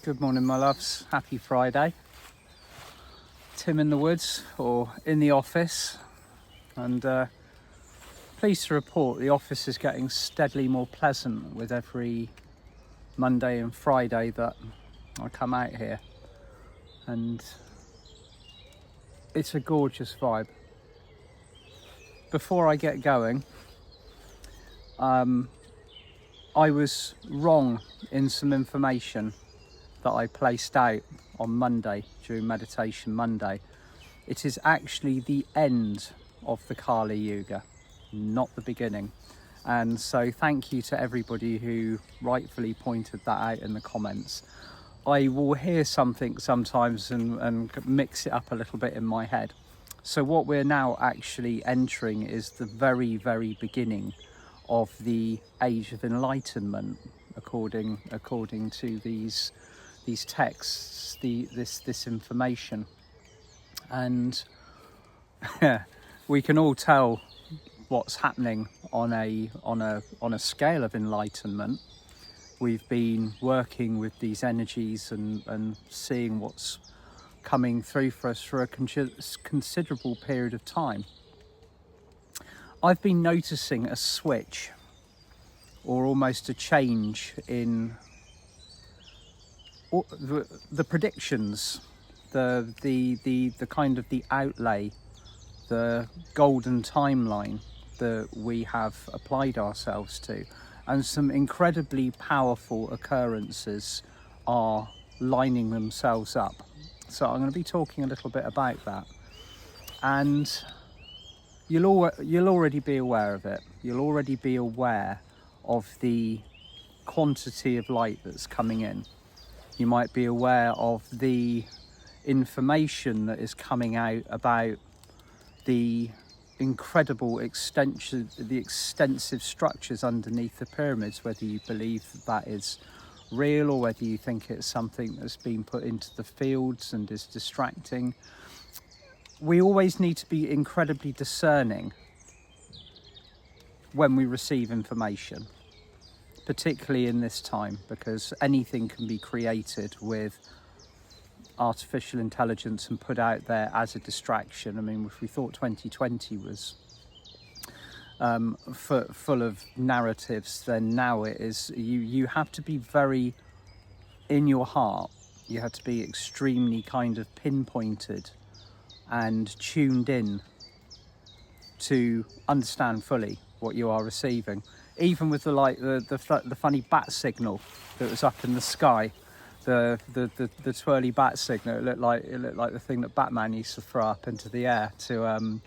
Good morning, my loves. Happy Friday. Tim in the woods or in the office, and pleased to report the office is getting steadily more pleasant with every Monday and Friday that I come out here, and it's a gorgeous vibe. Before I get going, I was wrong in some information that I placed out on Monday during Meditation Monday. It is actually the end of the Kali Yuga, not the beginning. And so thank you to everybody who rightfully pointed that out in the comments. I will hear something sometimes and mix it up a little bit in my head. So what we're now actually entering is the very, very beginning of the Age of Enlightenment, according to these texts, this information. And we can all tell what's happening on a scale of enlightenment. We've been working with these energies and seeing what's coming through for us for a considerable period of time. I've been noticing a switch, or almost a change in the predictions, the kind of the outlay, the golden timeline that we have applied ourselves to, and some incredibly powerful occurrences are lining themselves up. So I'm going to be talking a little bit about that, and you'll already be aware of it. You'll already be aware of the quantity of light that's coming in. You might be aware of the information that is coming out about the incredible extensive structures underneath the pyramids, whether you believe that is real or whether you think it's something that's been put into the fields and is distracting. We always need to be incredibly discerning when we receive information, particularly in this time, because anything can be created with artificial intelligence and put out there as a distraction. I mean, if we thought 2020 was full of narratives, then now it is. You have to be very in your heart. You have to be extremely kind of pinpointed and tuned in to understand fully what you are receiving. Even with the funny bat signal that was up in the sky, the twirly bat signal, it looked like the thing that Batman used to throw up into the air to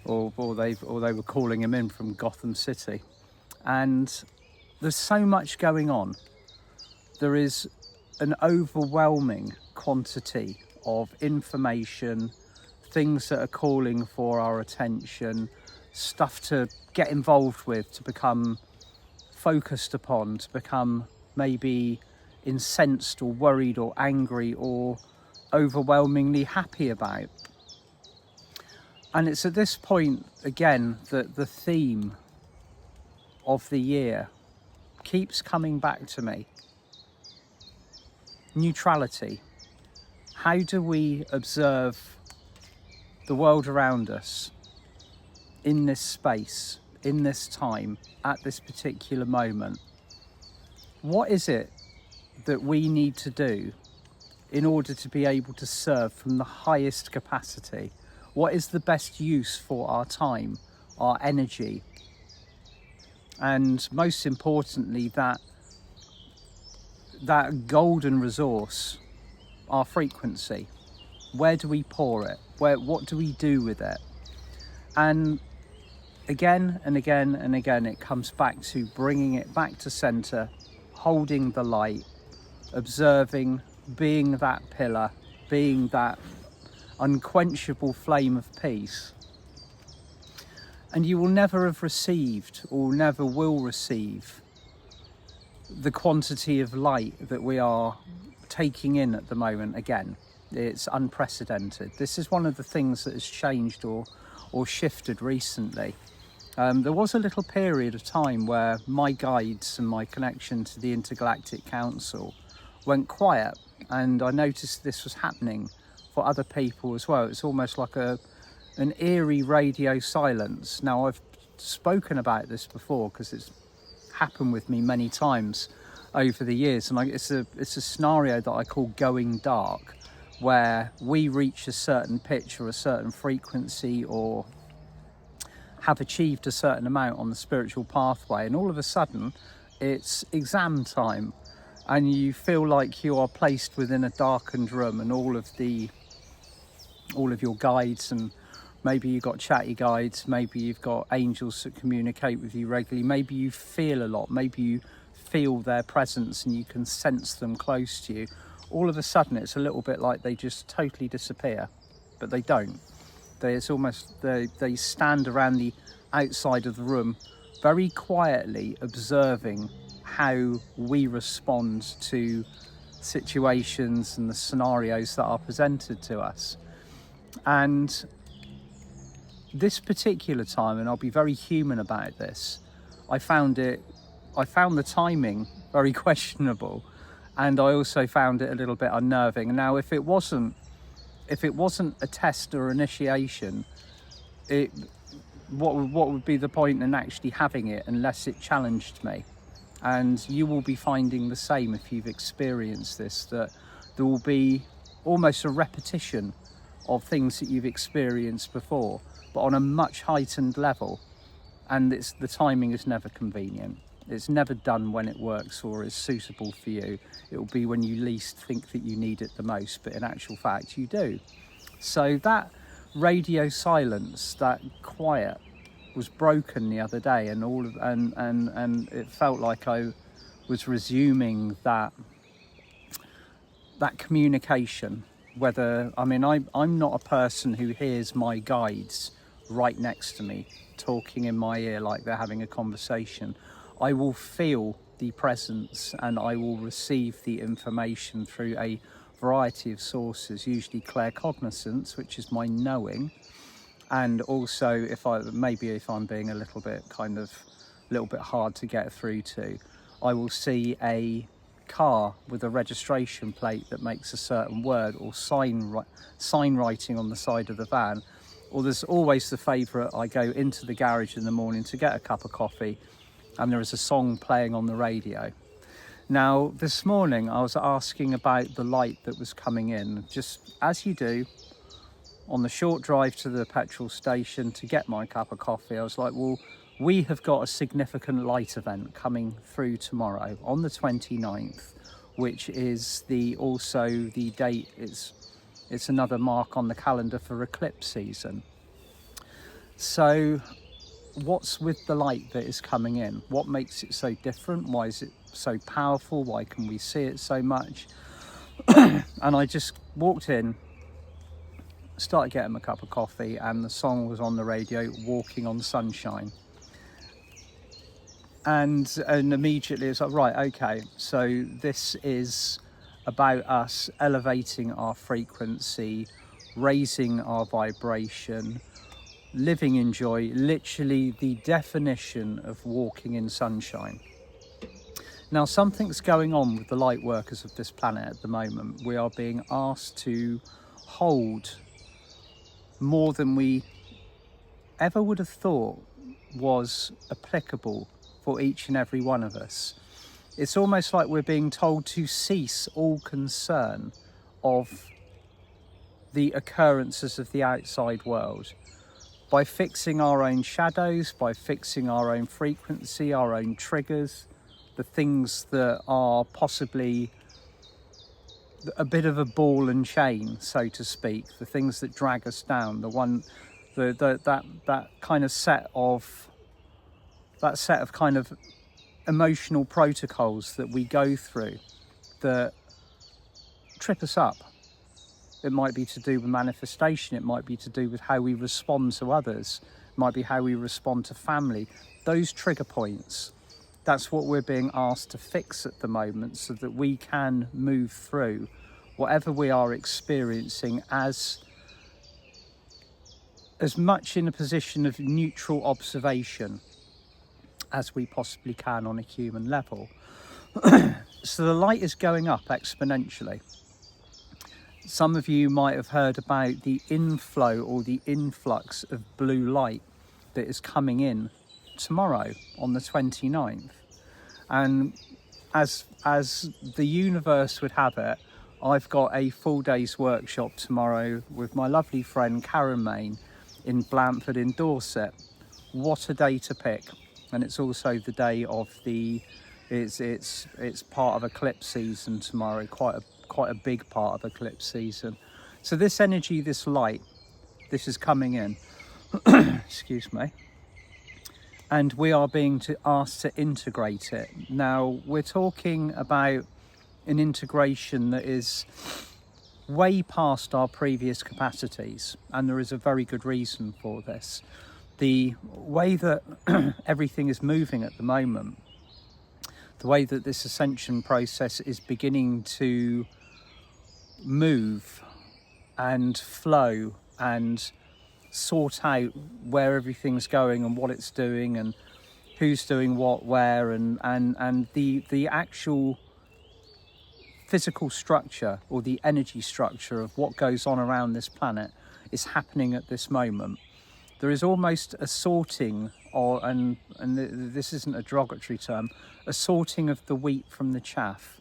or they were calling him in from Gotham City. And there's so much going on. There is an overwhelming quantity of information, things that are calling for our attention, stuff to get involved with, to become focused upon, to become maybe incensed or worried or angry or overwhelmingly happy about. And it's at this point again that the theme of the year keeps coming back to me. Neutrality. How do we observe the world around us in this space, in this time, at this particular moment? What is it that we need to do in order to be able to serve from the highest capacity? What is the best use for our time, our energy, and most importantly, that golden resource, our frequency? Where do we pour it? What do we do with it? And again and again and again, it comes back to bringing it back to center, holding the light, observing, being that pillar, being that unquenchable flame of peace. And you will never have received, or never will receive, the quantity of light that we are taking in at the moment. Again, it's unprecedented. This is one of the things that has changed or shifted recently. There was a little period of time where my guides and my connection to the Intergalactic Council went quiet, and I noticed this was happening for other people as well. It's almost like an eerie radio silence. Now, I've spoken about this before because it's happened with me many times over the years, and it's a scenario that I call going dark, where we reach a certain pitch or a certain frequency or have achieved a certain amount on the spiritual pathway, and all of a sudden it's exam time and you feel like you are placed within a darkened room, and all of your guides, and maybe you've got chatty guides, maybe you've got angels that communicate with you regularly, maybe you feel a lot, maybe you feel their presence and you can sense them close to you. All of a sudden it's a little bit like they just totally disappear, but they don't. It's almost they stand around the outside of the room very quietly, observing how we respond to situations and the scenarios that are presented to us. And this particular time, and I'll be very human about this, I found the timing very questionable, and I also found it a little bit unnerving. Now, if it wasn't a test or initiation, what would be the point in actually having it unless it challenged me? And you will be finding the same if you've experienced this, that there will be almost a repetition of things that you've experienced before, but on a much heightened level, and the timing is never convenient. It's never done when it works or is suitable for you. It will be when you least think that you need it the most, but in actual fact you do. So that radio silence, that quiet, was broken the other day, and and it felt like I was resuming that communication. I'm not a person who hears my guides right next to me talking in my ear like they're having a conversation. I will feel the presence and I will receive the information through a variety of sources, usually claircognizance, which is my knowing, and also if I'm being a little bit hard to get through to, I will see a car with a registration plate that makes a certain word, or sign writing on the side of the van. Or there's always the favourite, I go into the garage in the morning to get a cup of coffee and there is a song playing on the radio. Now, this morning I was asking about the light that was coming in, just as you do on the short drive to the petrol station to get my cup of coffee. I was like, well, we have got a significant light event coming through tomorrow on the 29th, which is also the date. It's another mark on the calendar for eclipse season. So what's with the light that is coming in? What makes it so different? Why is it so powerful? Why can we see it so much? And I just walked in, started getting a cup of coffee, and the song was on the radio, Walking on Sunshine. And immediately it's like, right, okay, so this is about us elevating our frequency, raising our vibration, living in joy, literally the definition of walking in sunshine. Now, something's going on with the light workers of this planet at the moment. We are being asked to hold more than we ever would have thought was applicable for each and every one of us. It's almost like we're being told to cease all concern of the occurrences of the outside world by fixing our own shadows, by fixing our own frequency, our own triggers, the things that are possibly a bit of a ball and chain, so to speak, the things that drag us down, that set of kind of emotional protocols that we go through that trip us up. It might be to do with manifestation, it might be to do with how we respond to others, it might be how we respond to family. Those trigger points, that's what we're being asked to fix at the moment, so that we can move through whatever we are experiencing as much in a position of neutral observation as we possibly can on a human level. So the light is going up exponentially. Some of you might have heard about the inflow or the influx of blue light that is coming in tomorrow on the 29th. And as the universe would have it, I've got a full day's workshop tomorrow with my lovely friend Karen Main in Blandford in Dorset. What a day to pick. And it's also the day of it's part of eclipse season tomorrow, quite a big part of eclipse season. So this energy, this light, this is coming in. Excuse me. And we are being asked to integrate it. Now, we're talking about an integration that is way past our previous capacities, and there is a very good reason for this. The way that everything is moving at the moment, the way that this ascension process is beginning to move and flow and sort out where everything's going and what it's doing and who's doing what where, and the actual physical structure or the energy structure of what goes on around this planet is happening at this moment. There is almost a sorting, and this isn't a derogatory term, a sorting of the wheat from the chaff,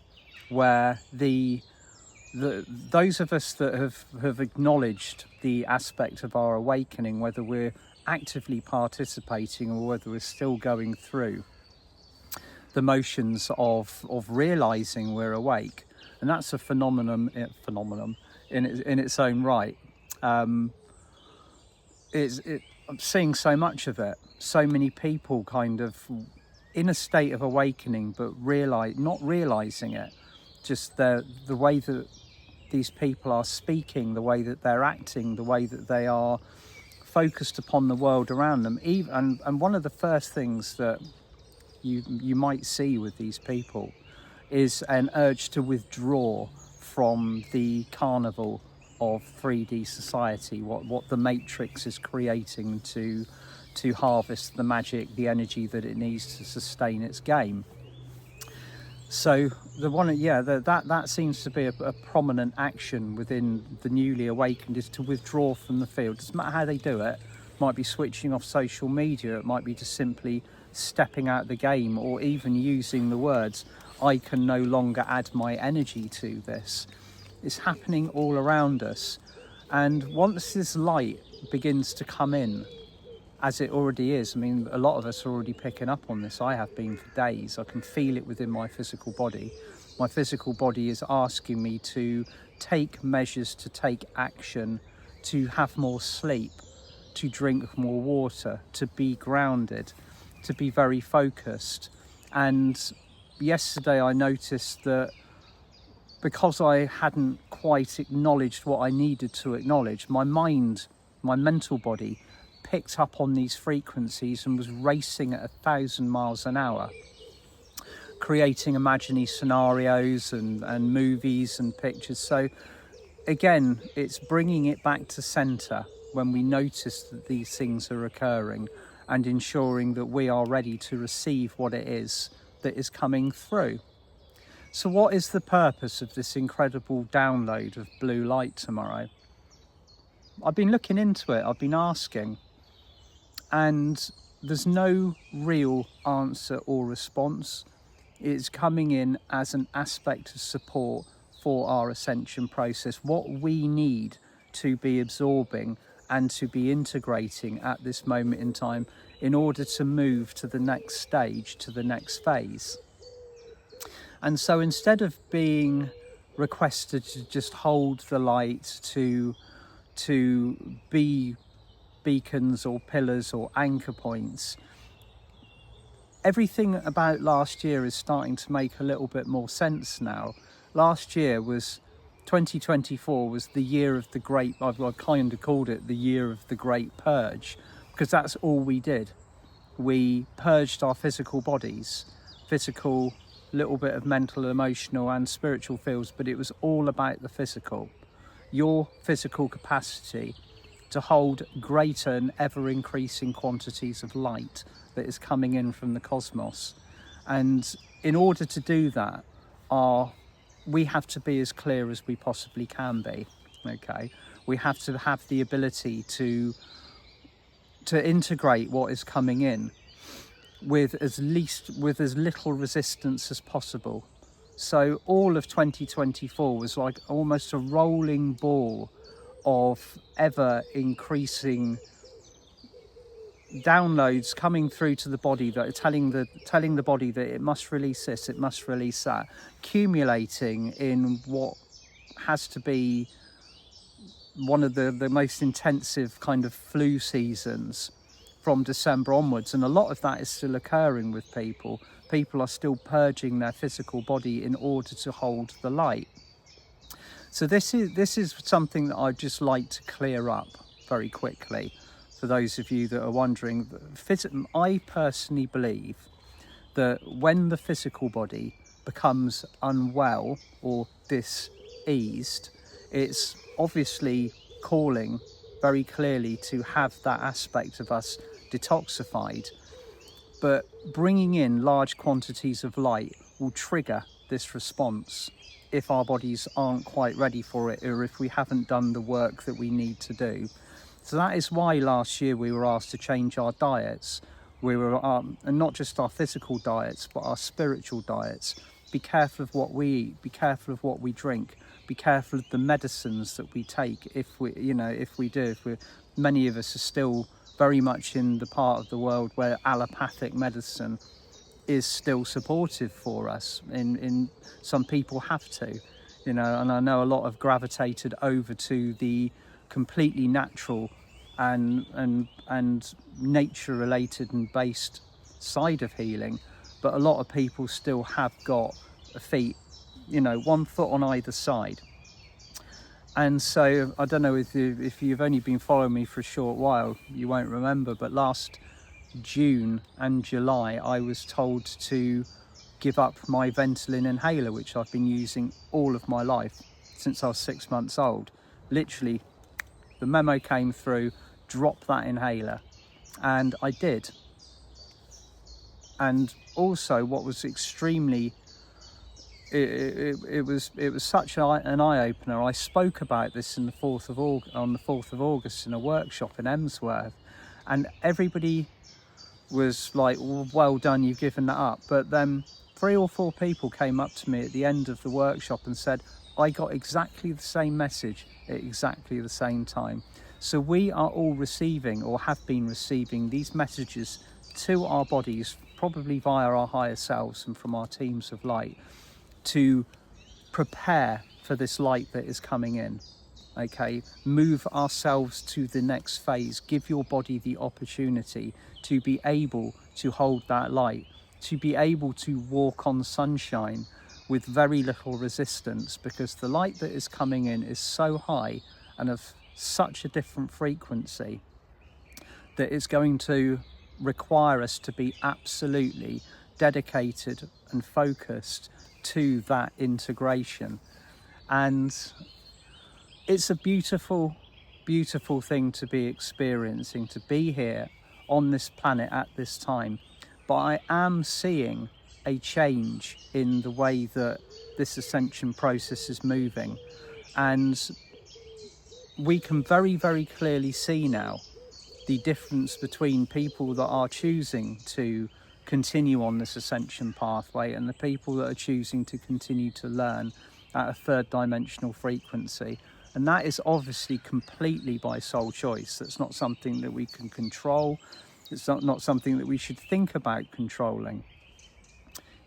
where those of us that have acknowledged the aspect of our awakening, whether we're actively participating or whether we're still going through the motions of realizing we're awake, and that's a phenomenon in its own right. I'm seeing so much of it. So many people kind of in a state of awakening, but not realizing it. Just the way that these people are speaking, the way that they're acting, the way that they are focused upon the world around them. And one of the first things that you might see with these people is an urge to withdraw from the carnival of 3D society, what the Matrix is creating to harvest the magic, the energy that it needs to sustain its game. So that seems to be a prominent action within the newly awakened, is to withdraw from the field. Doesn't matter how they do it. Might be switching off social media, it might be just simply stepping out the game, or even using the words, I can no longer add my energy to this. It's happening all around us. And once this light begins to come in, as it already is, I mean, a lot of us are already picking up on this. I have been for days. I can feel it within my physical body. My physical body is asking me to take measures, to take action, to have more sleep, to drink more water, to be grounded, to be very focused. And yesterday I noticed that because I hadn't quite acknowledged what I needed to acknowledge, my mind, my mental body, picked up on these frequencies and was racing at 1,000 miles an hour, creating imaginary scenarios and movies and pictures. So again, it's bringing it back to center when we notice that these things are occurring, and ensuring that we are ready to receive what it is that is coming through. So what is the purpose of this incredible download of blue light tomorrow? I've been looking into it, I've been asking, and there's no real answer or response. It's coming in as an aspect of support for our ascension process, what we need to be absorbing and to be integrating at this moment in time in order to move to the next stage, to the next phase. And so instead of being requested to just hold the light, to be beacons or pillars or anchor points, everything about last year is starting to make a little bit more sense now. Last year 2024 was the year of the great, I've kind of called it the year of the great purge, because that's all we did. We purged our physical bodies, physical, little bit of mental, emotional and spiritual fields, but it was all about the physical. Your physical capacity to hold greater and ever increasing quantities of light that is coming in from the cosmos. And in order to do that, we have to be as clear as we possibly can be. Okay, we have to have the ability to integrate what is coming in with as little resistance as possible. So all of 2024 was like almost a rolling ball of ever increasing downloads coming through to the body that are telling the body that it must release this, it must release that, accumulating in what has to be one of the most intensive kind of flu seasons from December onwards. And a lot of that is still occurring with people. People are still purging their physical body in order to hold the light. So this is something that I'd just like to clear up very quickly for those of you that are wondering. I personally believe that when the physical body becomes unwell or diseased, it's obviously calling very clearly to have that aspect of us detoxified, but bringing in large quantities of light will trigger this response if our bodies aren't quite ready for it, or if we haven't done the work that we need to do. So that is why last year we were asked to change our diets. We were, and not just our physical diets, but our spiritual diets. Be careful of what we eat, be careful of what we drink, be careful of the medicines that we take. Many of us are still very much in the part of the world where allopathic medicine is still supportive for us. In some people have to, and I know a lot have gravitated over to the completely natural and nature related and based side of healing, but a lot of people still have got feet, one foot on either side. And so I don't know if you've only been following me for a short while, you won't remember, but last June and July I was told to give up my Ventolin inhaler, which I've been using all of my life since I was 6 months old. Literally, the memo came through, drop that inhaler, and I did. And also, what was extremely, it was such an eye-opener. I spoke about this on the 4th of August in a workshop in Emsworth, and everybody was like, well done, you've given that up. But then 3 or 4 people came up to me at the end of the workshop and said, I got exactly the same message at exactly the same time. So we are all receiving, or have been receiving, these messages to our bodies, probably via our higher selves and from our teams of light, to prepare for this light that is coming in. Okay, move ourselves to the next phase. Give your body the opportunity to be able to hold that light, to be able to walk on sunshine with very little resistance, because the light that is coming in is so high and of such a different frequency that it's going to require us to be absolutely dedicated and focused to that integration. And it's a beautiful, beautiful thing to be experiencing, to be here on this planet at this time. But I am seeing a change in the way that this ascension process is moving. And we can very, very clearly see now the difference between people that are choosing to continue on this ascension pathway and the people that are choosing to continue to learn at a third dimensional frequency. And that is obviously completely by soul choice. That's not something that we can control. It's not something that we should think about controlling.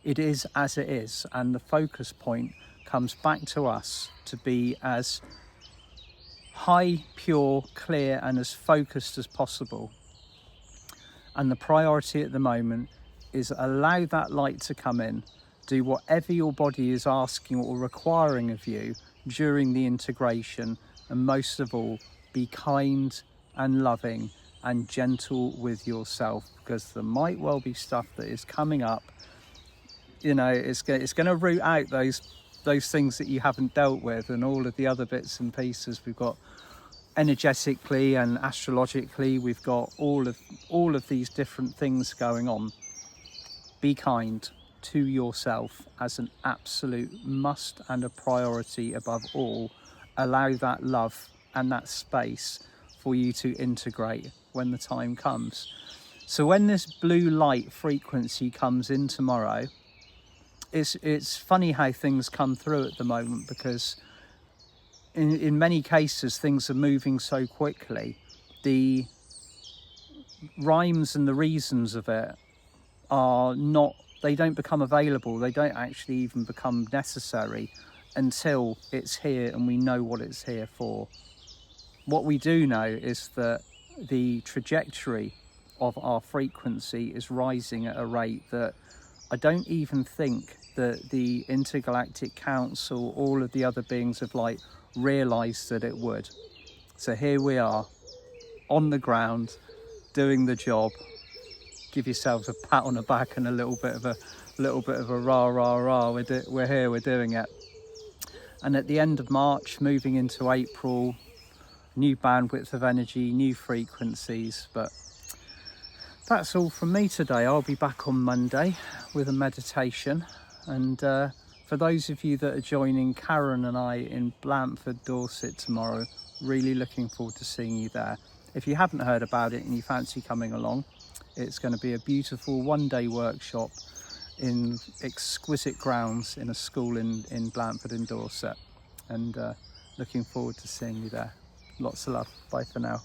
It is as it is, and the focus point comes back to us to be as high, pure, clear, and as focused as possible. And the priority at the moment is allow that light to come in, do whatever your body is asking or requiring of you during the integration, and most of all, be kind and loving and gentle with yourself, because there might well be stuff that is coming up. It's going to root out those things that you haven't dealt with, and all of the other bits and pieces. We've got energetically and astrologically, we've got all of these different things going on. Be kind, to yourself as an absolute must and a priority above all. Allow that love and that space for you to integrate when the time comes. So when this blue light frequency comes in tomorrow, it's funny how things come through at the moment, because in many cases things are moving so quickly. The rhymes and the reasons of it are not, they don't become available, they don't actually even become necessary until it's here and we know what it's here for. What we do know is that the trajectory of our frequency is rising at a rate that I don't even think that the Intergalactic Council, all of the other beings of light, realised that it would. So here we are, on the ground, doing the job. Give yourselves a pat on the back and a little bit of a rah rah rah. We're here, we're doing it. And at the end of March, moving into April, new bandwidth of energy, new frequencies. But that's all from me today. I'll be back on Monday with a meditation. And for those of you that are joining Karen and I in Blanford, Dorset tomorrow, really looking forward to seeing you there. If you haven't heard about it and you fancy coming along, it's going to be a beautiful one-day workshop in exquisite grounds in a school in Blanford in Dorset. And looking forward to seeing you there. Lots of love. Bye for now.